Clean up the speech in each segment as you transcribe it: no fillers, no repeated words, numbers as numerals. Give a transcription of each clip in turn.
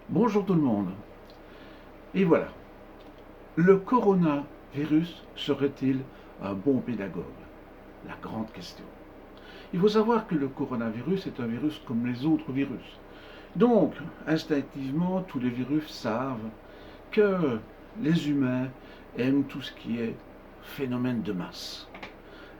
Bonjour tout le monde. Et voilà, le coronavirus serait-il un bon pédagogue? La grande question. Il faut savoir que le coronavirus est un virus comme les autres virus. Donc, instinctivement, tous les virus savent que les humains aiment tout ce qui est phénomène de masse.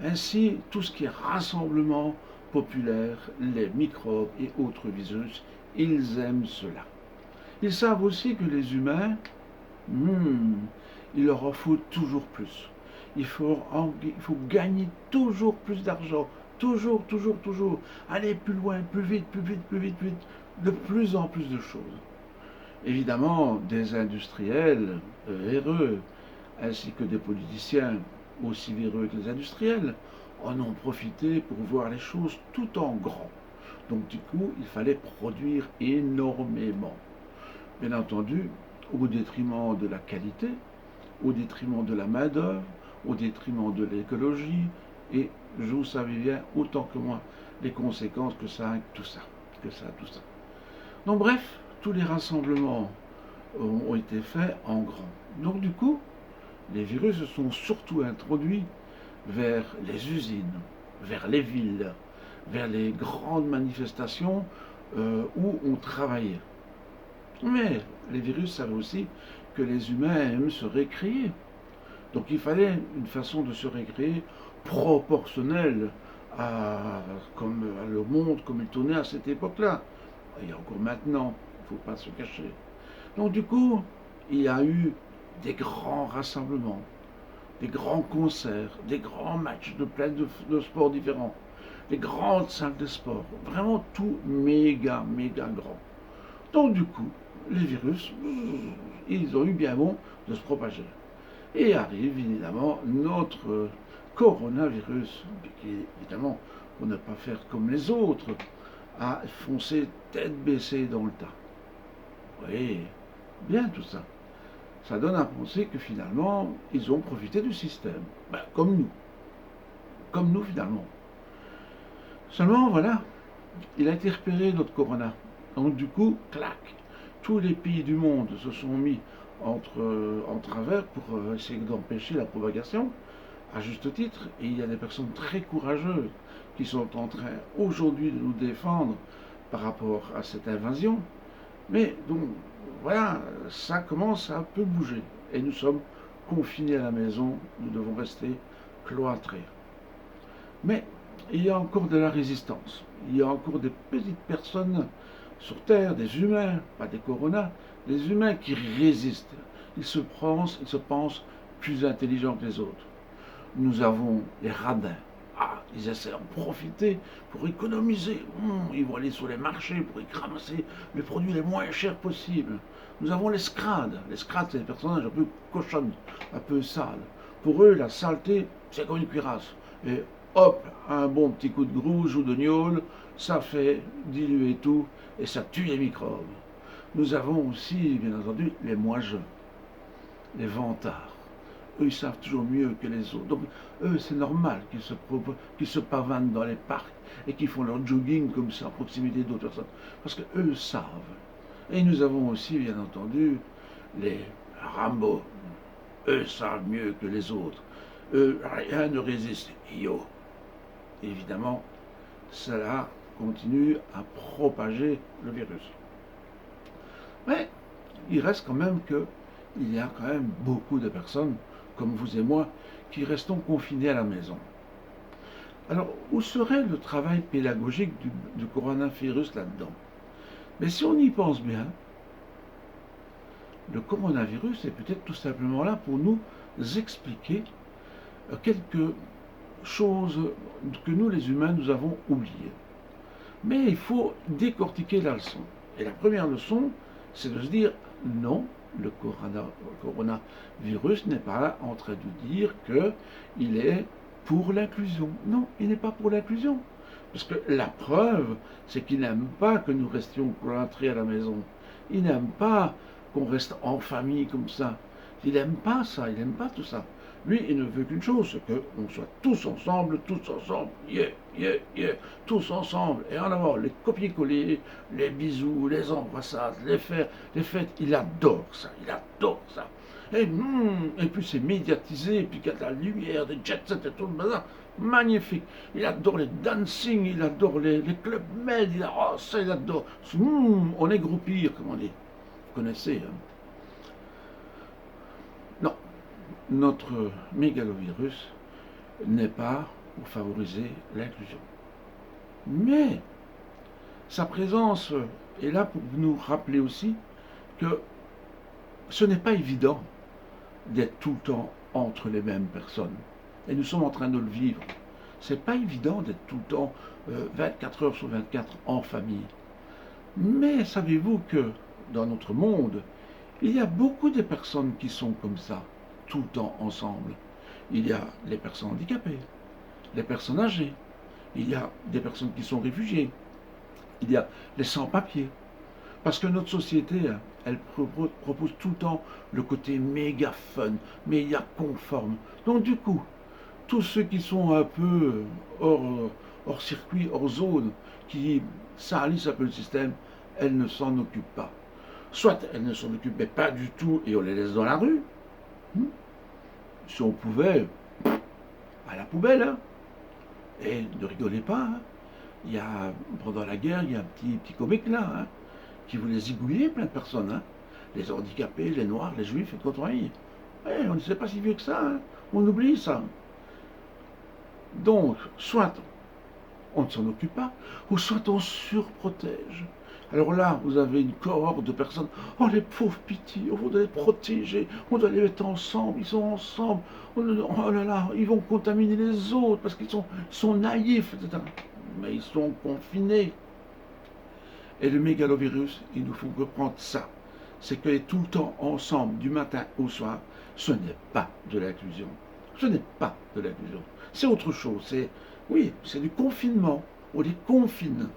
Ainsi, tout ce qui est rassemblement populaire, les microbes et autres virus, ils aiment cela. Ils savent aussi que les humains, Hmm, il leur en faut toujours plus. Il faut gagner toujours plus d'argent. Toujours, toujours, toujours. Aller plus loin, plus vite, plus vite, plus vite, plus vite. De plus en plus de choses. Évidemment, des industriels véreux, ainsi que des politiciens aussi véreux que les industriels, en ont profité pour voir les choses tout en grand. Donc du coup, il fallait produire énormément. Bien entendu, au détriment de la qualité, au détriment de la main-d'œuvre, au détriment de l'écologie, et vous savez bien autant que moi les conséquences que ça a tout ça. Tout ça. Donc bref, tous les rassemblements ont été faits en grand. Donc du coup, les virus se sont surtout introduits vers les usines, vers les villes, vers les grandes manifestations où on travaillait. Mais les virus savaient aussi que les humains aiment se récréer. Donc il fallait une façon de se récréer proportionnelle à le monde comme il tournait à cette époque-là. Il y a encore maintenant, il ne faut pas se cacher. Donc du coup, il y a eu des grands rassemblements, des grands concerts, des grands matchs de plein de sports différents, des grandes salles de sport, vraiment tout méga, méga grand. Donc du coup, les virus, ils ont eu bien bon de se propager. Et arrive évidemment notre coronavirus, qui évidemment, pour ne pas faire comme les autres, a foncé tête baissée dans le tas. Oui, bien tout ça. Ça donne à penser que finalement, ils ont profité du système. Ben, comme nous. Comme nous finalement. Seulement, voilà, il a été repéré notre corona. Donc du coup, clac, tous les pays du monde se sont mis en travers pour essayer d'empêcher la propagation, à juste titre. Et il y a des personnes très courageuses qui sont en train aujourd'hui de nous défendre par rapport à cette invasion. Mais donc, voilà, ça commence à un peu bouger. Et nous sommes confinés à la maison, nous devons rester cloîtrés. Mais il y a encore de la résistance. Il y a encore des petites personnes sur Terre, des humains, pas des coronas, des humains qui résistent. Ils se pensent plus intelligents que les autres. Nous avons les radins. Ah, ils essaient d'en profiter pour économiser. Ils vont aller sur les marchés pour y ramasser les produits les moins chers possibles. Nous avons les scrades. Les scrades, c'est des personnages un peu cochonnes, un peu sales. Pour eux, la saleté, c'est comme une cuirasse. Et hop, un bon petit coup de grouge ou de gnôle, ça fait diluer tout et ça tue les microbes. Nous avons aussi, bien entendu, les moigeux, les vantards. Eux, ils savent toujours mieux que les autres. Donc, eux, c'est normal qu'ils se pavanent dans les parcs et qu'ils font leur jogging comme ça, à proximité d'autres personnes. Parce que eux savent. Et nous avons aussi, bien entendu, les Rambo. Eux savent mieux que les autres. Eux, rien ne résiste. Yo. Évidemment, cela continue à propager le virus. Mais il reste quand même qu'il y a quand même beaucoup de personnes, comme vous et moi, qui restons confinés à la maison. Alors, où serait le travail pédagogique du coronavirus là-dedans? Mais si on y pense bien, le coronavirus est peut-être tout simplement là pour nous expliquer quelque chose que nous, les humains, nous avons oubliées. Mais il faut décortiquer la leçon. Et la première leçon, c'est de se dire non, le coronavirus n'est pas là en train de dire qu'il est pour l'inclusion. Non, il n'est pas pour l'inclusion. Parce que la preuve, c'est qu'il n'aime pas que nous restions cloîtrés à la maison. Il n'aime pas qu'on reste en famille comme ça. Il n'aime pas ça, il n'aime pas tout ça. Lui, il ne veut qu'une chose, c'est qu'on soit tous ensemble, yeah, yeah, yeah, tous ensemble. Et en avant, les copier-coller, les bisous, les embrassades, les fêtes, il adore ça, il adore ça. Et puis c'est médiatisé, et puis il y a de la lumière, des jet set et tout le bazar. Magnifique. Il adore les dancing, il adore les clubs med, oh, ça il adore. On est groupir, comme on dit. Vous connaissez, hein. Non, notre mégalovirus n'est pas pour favoriser l'inclusion. Mais sa présence est là pour nous rappeler aussi que ce n'est pas évident d'être tout le temps entre les mêmes personnes. Et nous sommes en train de le vivre. C'est pas évident d'être tout le temps 24 heures sur 24 en famille. Mais savez-vous que dans notre monde, il y a beaucoup de personnes qui sont comme ça, tout le temps ensemble. Il y a les personnes handicapées, les personnes âgées, il y a des personnes qui sont réfugiées, il y a les sans-papiers. Parce que notre société, elle propose tout le temps le côté méga fun, méga conforme. Donc du coup, tous ceux qui sont un peu hors circuit, hors zone, qui salissent un peu le système, elles ne s'en occupent pas. Soit elles ne s'en occupent pas du tout et on les laisse dans la rue. Si on pouvait, à la poubelle, hein. Et ne rigolez pas, hein. Il y a, pendant la guerre, il y a un petit comique là, hein, qui voulait zigouiller plein de personnes, hein. Les handicapés, les noirs, les juifs et compagnie. On ne sait pas si vieux que ça, hein. On oublie ça. Donc, soit on ne s'en occupe pas, ou soit on surprotège. Alors là, vous avez une cohorte de personnes, oh les pauvres pitiés, on doit les protéger, on doit les mettre ensemble, ils sont ensemble, oh là là, ils vont contaminer les autres parce qu'ils sont naïfs, etc. Mais ils sont confinés. Et le mégalovirus, il nous faut reprendre ça. C'est que tout le temps ensemble, du matin au soir, ce n'est pas de l'inclusion. Ce n'est pas de l'inclusion. C'est autre chose. C'est du confinement. On les confine.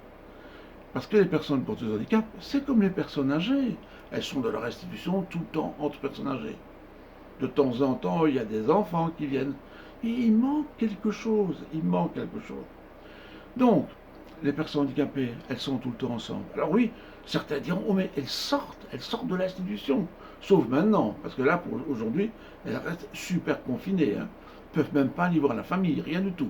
Parce que les personnes porteuses de handicap, c'est comme les personnes âgées. Elles sont dans leur institution tout le temps entre personnes âgées. De temps en temps, il y a des enfants qui viennent. Et il manque quelque chose. Il manque quelque chose. Donc, les personnes handicapées, elles sont tout le temps ensemble. Alors oui, certains diront, oh mais elles sortent de l'institution. Sauf maintenant, parce que là, pour aujourd'hui, elles restent super confinées. Hein. Ils ne peuvent même pas aller voir la famille, rien du tout.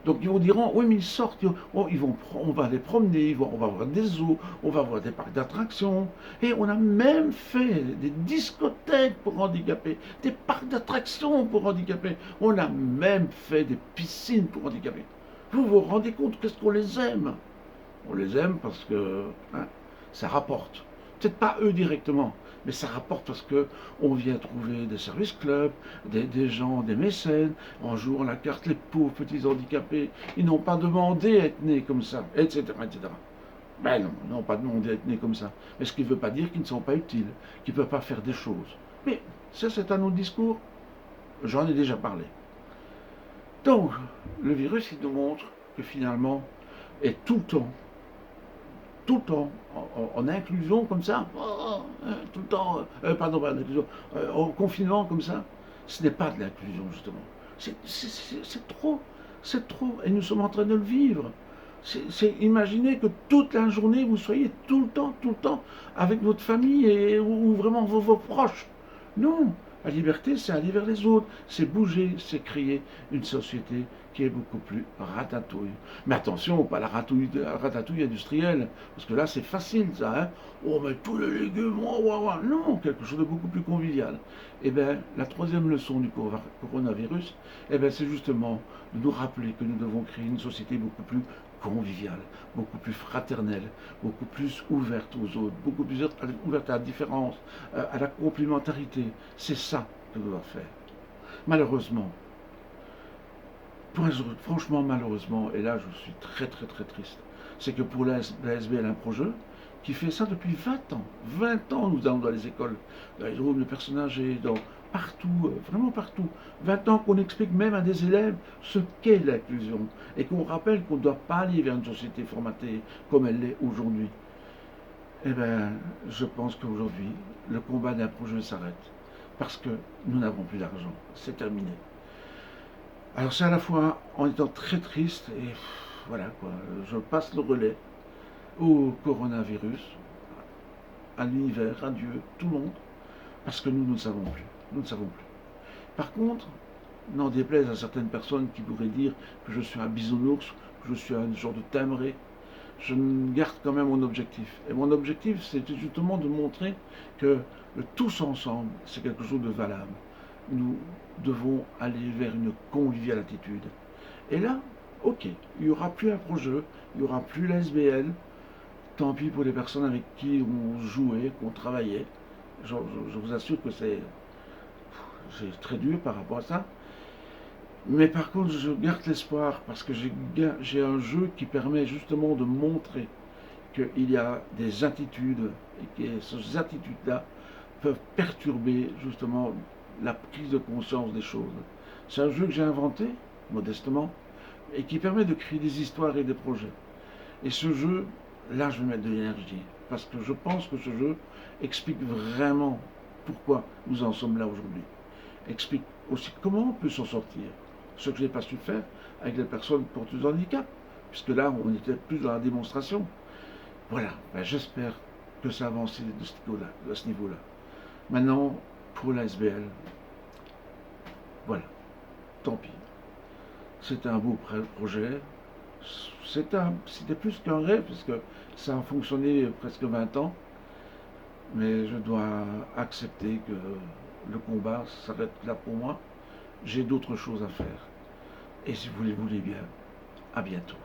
Donc ils vous diront, oui mais ils sortent, on va les promener, on va voir des zoos, on va voir des parcs d'attractions. Et on a même fait des discothèques pour handicapés, des parcs d'attractions pour handicapés. On a même fait des piscines pour handicapés. Vous vous rendez compte qu'est-ce qu'on les aime? On les aime parce que ça rapporte. Peut-être pas eux directement, mais ça rapporte parce qu'on vient trouver des services clubs, des gens, des mécènes, on joue la carte, les pauvres petits handicapés, ils n'ont pas demandé à être nés comme ça, etc. etc. Ben non, ils n'ont pas demandé à être nés comme ça. Mais ce qui ne veut pas dire qu'ils ne sont pas utiles, qu'ils ne peuvent pas faire des choses. Mais ça, c'est un autre discours, j'en ai déjà parlé. Donc, le virus, il nous montre que finalement, est tout le temps, en inclusion comme ça, tout le temps, pardon, pas en inclusion, en confinement comme ça, ce n'est pas de l'inclusion justement. C'est trop, et nous sommes en train de le vivre. Imaginez que toute la journée vous soyez tout le temps avec votre famille ou vraiment vos proches. Non, la liberté, c'est aller vers les autres, c'est bouger, c'est créer une société qui est beaucoup plus ratatouille. Mais attention, pas la ratatouille industrielle, parce que là, c'est facile, ça. Hein. Oh, mais tous les légumes, non, quelque chose de beaucoup plus convivial. Eh bien, la troisième leçon du coronavirus, eh bien, c'est justement de nous rappeler que nous devons créer une société beaucoup plus conviviale, beaucoup plus fraternelle, beaucoup plus ouverte aux autres, beaucoup plus ouverte à la différence, à la complémentarité. C'est ça que nous devons faire. Malheureusement, franchement malheureusement, et là je suis très triste, c'est que pour la SBL un projet qui fait ça depuis 20 ans. 20 ans nous allons dans les écoles, dans les groupes de personnes âgées, partout, vraiment partout. 20 ans qu'on explique même à des élèves ce qu'est l'inclusion et qu'on rappelle qu'on ne doit pas aller vers une société formatée comme elle l'est aujourd'hui. Eh bien, je pense qu'aujourd'hui, le combat d'un projet s'arrête. parce que nous n'avons plus d'argent. C'est terminé. Alors c'est à la fois en étant très triste et voilà quoi, je passe le relais au coronavirus, à l'univers, à Dieu, tout le monde, parce que nous ne savons plus. Nous ne savons plus. Par contre, n'en déplaise à certaines personnes qui pourraient dire que je suis un bisounours, que je suis un genre de timbré, je garde quand même mon objectif. Et mon objectif, c'était justement de montrer que le tous ensemble, c'est quelque chose de valable. Nous devons aller vers une conviviale attitude. Et là, ok, il n'y aura plus un projet, il n'y aura plus la SBL. Tant pis pour les personnes avec qui on jouait, qu'on travaillait. Je vous assure que c'est très dur par rapport à ça. Mais par contre, je garde l'espoir parce que j'ai un jeu qui permet justement de montrer qu'il y a des attitudes et que ces attitudes-là peuvent perturber justement la prise de conscience des choses. C'est un jeu que j'ai inventé, modestement, et qui permet de créer des histoires et des projets. Et ce jeu, là, je vais mettre de l'énergie, parce que je pense que ce jeu explique vraiment pourquoi nous en sommes là aujourd'hui. Explique aussi comment on peut s'en sortir. Ce que je n'ai pas su faire avec les personnes porteuses de handicap, puisque là, on était plus dans la démonstration. Voilà, ben, j'espère que ça a avancé de ce niveau-là. Maintenant, pour la SBL, voilà, tant pis. C'était un beau projet. C'était plus qu'un rêve, parce que ça a fonctionné presque 20 ans. Mais je dois accepter que le combat s'arrête là pour moi. J'ai d'autres choses à faire. Et si vous les voulez bien, à bientôt.